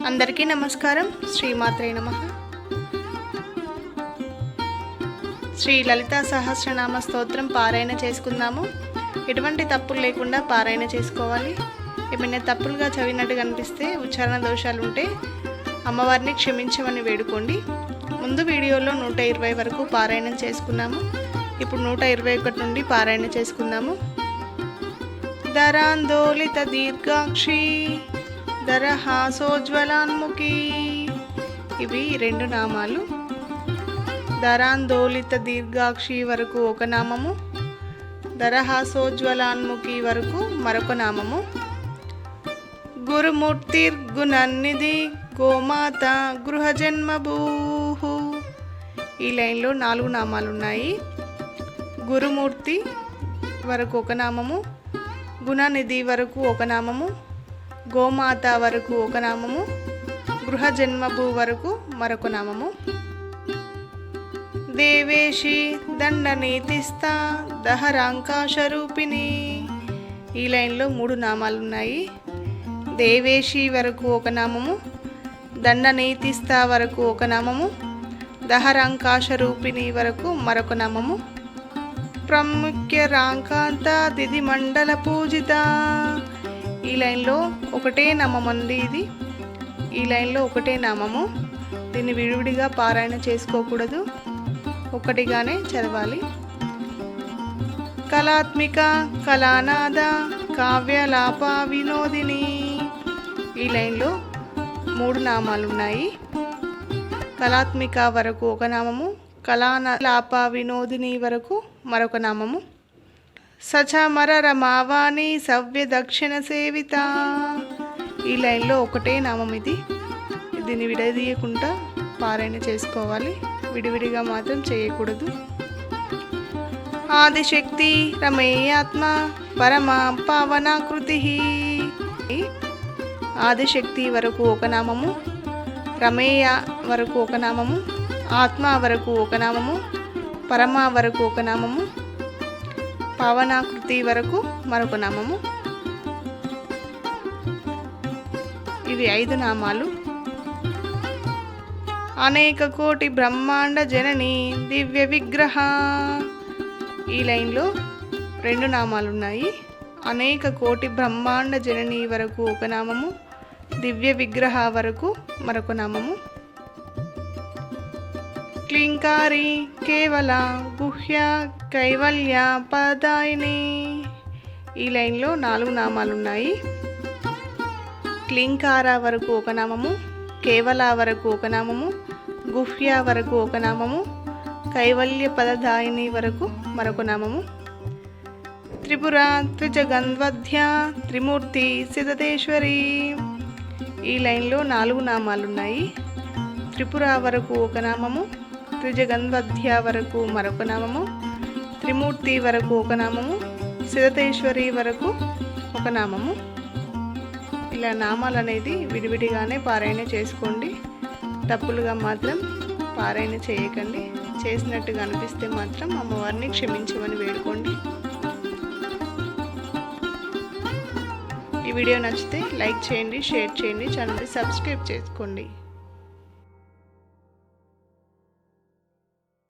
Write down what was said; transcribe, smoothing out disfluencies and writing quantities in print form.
అందరికీ నమస్కారం. శ్రీమాత్రే నమః. శ్రీ లలితా సహస్రనామ స్తోత్రం పారాయణ చేసుకుందాము. ఎటువంటి తప్పులు లేకుండా పారాయణ చేసుకోవాలి. ఏమైనా తప్పులుగా చదివినట్టుగా అనిపిస్తే, ఉచ్చారణ దోషాలు ఉంటే అమ్మవారిని క్షమించమని వేడుకోండి. ముందు వీడియోలో 120 వరకు పారాయణం చేసుకున్నాము. ఇప్పుడు 121 నుండి పారాయణ చేసుకుందాము. దరాందోళిత దీర్ఘాక్షి దరహాసోజ్వలాన్ముఖి. ఇవి 2 నామాలు. దరాందోళిత దీర్ఘాక్షి వరకు ఒక నామము, దరహాసోజ్వలాన్ముఖి వరకు మరొక నామము. గురుమూర్తిర్గుణన్నిధి గోమాత గృహజన్మభూహు. ఈ లైన్లో 4 నామాలు ఉన్నాయి. గురుమూర్తి వరకు ఒక నామము, గుణనిధి వరకు ఒక నామము, గోమాత వరకు ఒక నామము, గృహజన్మభూ వరకు మరొక నామము. దేవేశి దండనీతిస్తా దహరాంకాశరూపిణి. ఈ లైన్లో 3 నామాలు ఉన్నాయి. దేవేశి వరకు ఒక నామము, దండనీతిస్తా వరకు ఒక నామము, దహరాంకాశరూపిణి వరకు మరొక నామము. ప్రముఖ్య రాంకాంత దిది మండల పూజిత. ఈ లైన్లో ఒకటే నామం అండి. ఈ లైన్లో ఒకటే నామము. దీన్ని విడివిడిగా పారాయణ చేసుకోకూడదు, ఒకటిగానే చదవాలి. కళాత్మిక కళానాద కావ్యలాప వినోదిని. ఈ లైన్లో 3 నామాలు ఉన్నాయి. కళాత్మిక వరకు ఒక నామము, కళాలాప వినోదిని వరకు మరొక నామము. సచమర రమావాణి సవ్య దక్షిణ సేవిత. ఈ లైన్లో ఒకటే నామం. దీన్ని విడదీయకుండా పారాయణ చేసుకోవాలి, విడివిడిగా మాత్రం చేయకూడదు. ఆదిశక్తి రమేయాత్మ పరమ పావనాకృతి. ఆదిశక్తి వరకు ఒక నామము, రమేయ వరకు ఒక నామము, ఆత్మ వరకు ఒక నామము, పరమ వరకు ఒక నామము, పావనాకృతి వరకు మరొక నామము. ఇవి 5 నామాలు. అనేక కోటి బ్రహ్మాండ జనని దివ్య విగ్రహ. ఈ లైన్లో 2 నామాలు ఉన్నాయి. అనేక కోటి బ్రహ్మాండ జనని వరకు ఒక నామము, దివ్య విగ్రహ వరకు మరొక నామము. క్లింకారి కేవల గుహ్య కైవల్య పదాయిని. ఈ లైన్లో 4 నామాలు ఉన్నాయి. క్లింకార వరకు ఒక నామము, కేవల వరకు ఒక నామము, గుహ్య వరకు ఒక నామము, కైవల్య పదదాయిని వరకు మరొక నామము. త్రిపుర త్రిజగన్వధ్య త్రిమూర్తి సిద్ధేశ్వరి. ఈ లైన్లో 4 నామాలు ఉన్నాయి. త్రిపుర వరకు ఒక నామము, త్రిజగన్వధ్య వరకు మరొక నామము, త్రిమూర్తి వరకు ఒక నామము, సిద్ధేశ్వరి వరకు ఒక నామము. ఇలా నామాలు అనేది విడివిడిగానే పారాయణ చేసుకోండి, తప్పులుగా మాత్రం పారాయణ చేయకండి. చేసినట్టుగా అనిపిస్తే మాత్రం అమ్మవారిని క్షమించమని వేడుకోండి. ఈ వీడియో నచ్చితే లైక్ చేయండి, షేర్ చేయండి, ఛానల్ని సబ్స్క్రైబ్ చేసుకోండి.